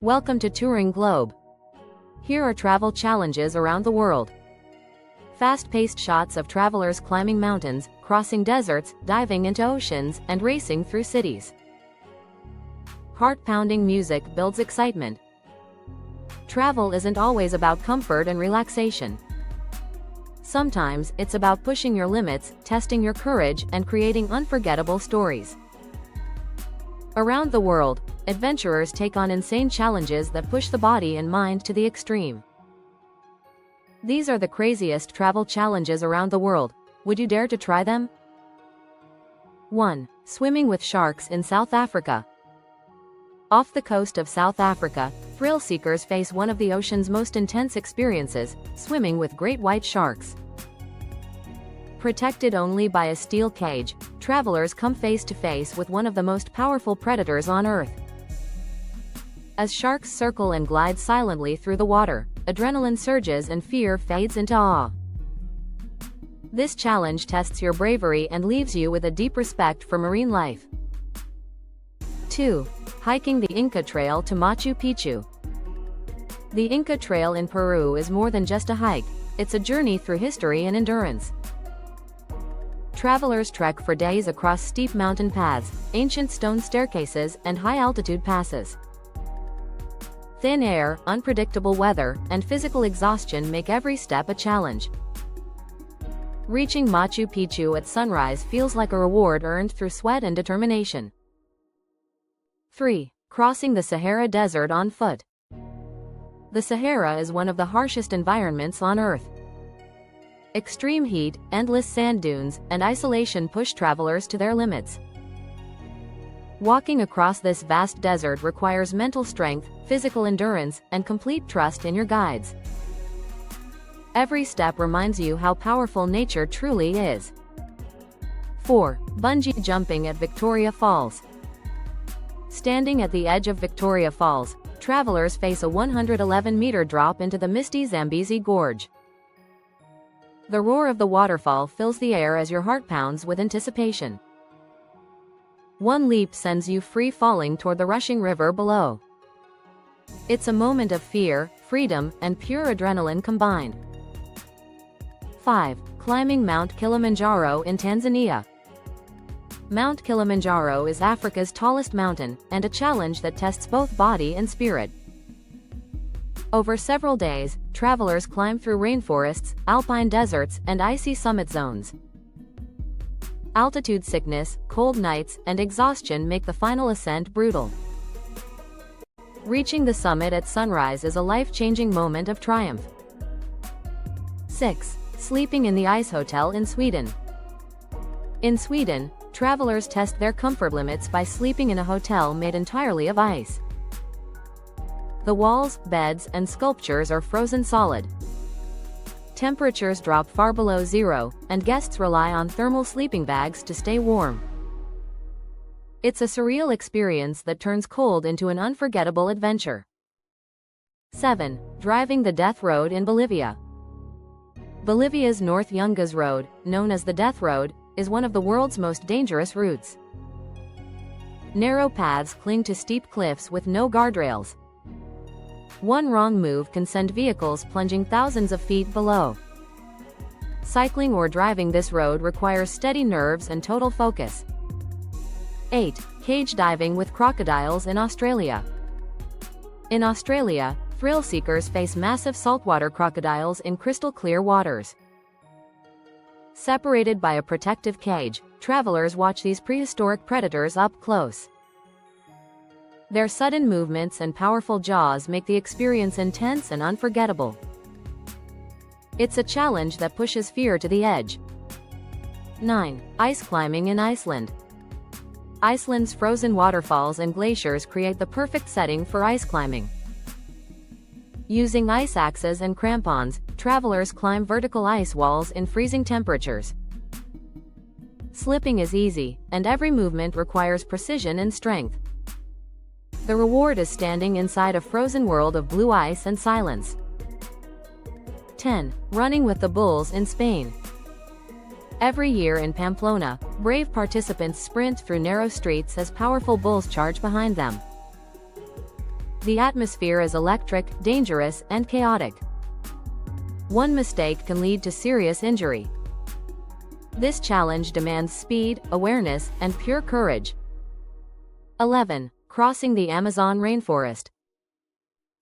Welcome to Touring Globe. Here are travel challenges around the world. Fast-paced shots of travelers climbing mountains, crossing deserts, diving into oceans, and racing through cities. Heart-pounding music builds excitement. Travel isn't always about comfort and relaxation. Sometimes, it's about pushing your limits, testing your courage, and creating unforgettable stories. Around the world, adventurers take on insane challenges that push the body and mind to the extreme. These are the craziest travel challenges around the world. Would you dare to try them? 1. Swimming with sharks in South Africa. Off the coast of South Africa, thrill-seekers face one of the ocean's most intense experiences, swimming with great white sharks. Protected only by a steel cage, travelers come face to face with one of the most powerful predators on Earth. As sharks circle and glide silently through the water, adrenaline surges and fear fades into awe. This challenge tests your bravery and leaves you with a deep respect for marine life. 2. Hiking the Inca Trail to Machu Picchu. The Inca Trail in Peru is more than just a hike, it's a journey through history and endurance. Travelers trek for days across steep mountain paths, ancient stone staircases, and high-altitude passes. Thin air, unpredictable weather, and physical exhaustion make every step a challenge. Reaching Machu Picchu at sunrise feels like a reward earned through sweat and determination. 3. Crossing the Sahara Desert on foot. The Sahara is one of the harshest environments on Earth. Extreme heat, endless sand dunes, and isolation push travelers to their limits. Walking across this vast desert requires mental strength, physical endurance, and complete trust in your guides. Every step reminds you how powerful nature truly is. 4. Bungee jumping at Victoria Falls. Standing at the edge of Victoria Falls, travelers face a 111-meter drop into the misty Zambezi Gorge. The roar of the waterfall fills the air as your heart pounds with anticipation. One leap sends you free falling toward the rushing river below. It's a moment of fear, freedom, and pure adrenaline combined. 5. Climbing Mount Kilimanjaro in Tanzania. Mount Kilimanjaro is Africa's tallest mountain, and a challenge that tests both body and spirit. Over several days, travelers climb through rainforests, alpine deserts, and icy summit zones. Altitude sickness, cold nights, and exhaustion make the final ascent brutal. Reaching the summit at sunrise is a life-changing moment of triumph. 6. Sleeping in the ice hotel in Sweden. In Sweden, travelers test their comfort limits by sleeping in a hotel made entirely of ice. The walls, beds, and sculptures are frozen solid. Temperatures drop far below zero, and guests rely on thermal sleeping bags to stay warm. It's a surreal experience that turns cold into an unforgettable adventure. 7. Driving the Death Road in Bolivia. Bolivia's North Yungas Road, known as the Death Road, is one of the world's most dangerous routes. Narrow paths cling to steep cliffs with no guardrails. One wrong move can send vehicles plunging thousands of feet below. Cycling or driving this road requires steady nerves and total focus. 8. Cage diving with crocodiles in Australia. In Australia, thrill-seekers face massive saltwater crocodiles in crystal-clear waters. Separated by a protective cage, travelers watch these prehistoric predators up close. Their sudden movements and powerful jaws make the experience intense and unforgettable. It's a challenge that pushes fear to the edge. 9. Ice climbing in Iceland. Iceland's frozen waterfalls and glaciers create the perfect setting for ice climbing. Using ice axes and crampons, travelers climb vertical ice walls in freezing temperatures. Slipping is easy, and every movement requires precision and strength. The reward is standing inside a frozen world of blue ice and silence. 10. Running with the bulls in Spain. Every year in Pamplona, brave participants sprint through narrow streets as powerful bulls charge behind them. The atmosphere is electric, dangerous, and chaotic. One mistake can lead to serious injury. This challenge demands speed, awareness, and pure courage. 11. Crossing the Amazon rainforest.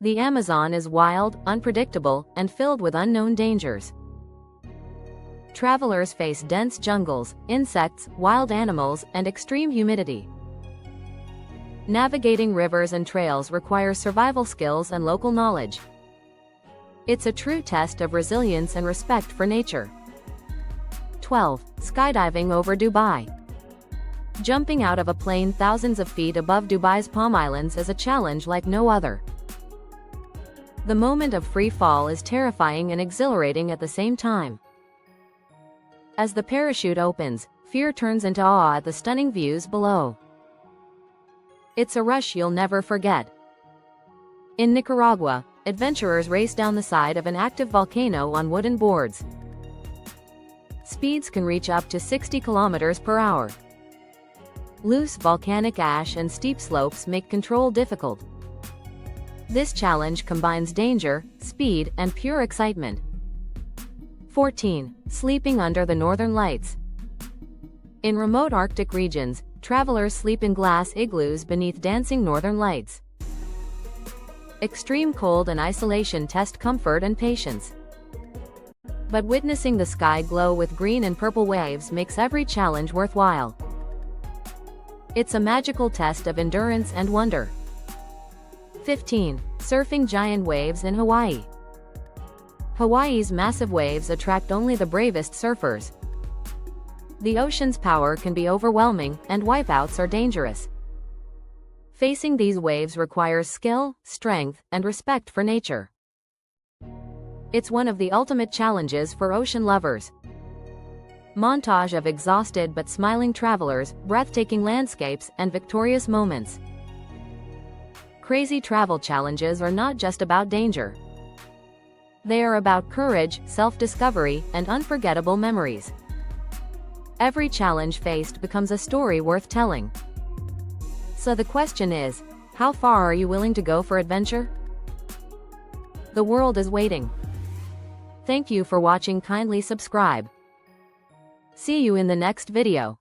The Amazon is wild, unpredictable, and filled with unknown dangers. Travelers face dense jungles, insects, wild animals, and extreme humidity. Navigating rivers and trails requires survival skills and local knowledge. It's a true test of resilience and respect for nature. 12. Skydiving over Dubai. Jumping out of a plane thousands of feet above Dubai's Palm Islands is a challenge like no other. The moment of free fall is terrifying and exhilarating at the same time. As the parachute opens, fear turns into awe at the stunning views below. It's a rush you'll never forget. In Nicaragua, adventurers race down the side of an active volcano on wooden boards. Speeds can reach up to 60 kilometers per hour. Loose volcanic ash and steep slopes make control difficult. This challenge combines danger, speed, and pure excitement. 14. Sleeping under the northern lights. In remote Arctic regions, travelers sleep in glass igloos beneath dancing northern lights. Extreme cold and isolation test comfort and patience. But witnessing the sky glow with green and purple waves makes every challenge worthwhile. It's a magical test of endurance and wonder. 15. Surfing giant waves in Hawaii. Hawaii's massive waves attract only the bravest surfers. The ocean's power can be overwhelming, and wipeouts are dangerous. Facing these waves requires skill, strength, and respect for nature. It's one of the ultimate challenges for ocean lovers. Montage of exhausted but smiling travelers, breathtaking landscapes, and victorious moments. Crazy travel challenges are not just about danger. They are about courage, self-discovery, and unforgettable memories. Every challenge faced becomes a story worth telling. So the question is, how far are you willing to go for adventure? The world is waiting. Thank you for watching. Kindly subscribe. See you in the next video.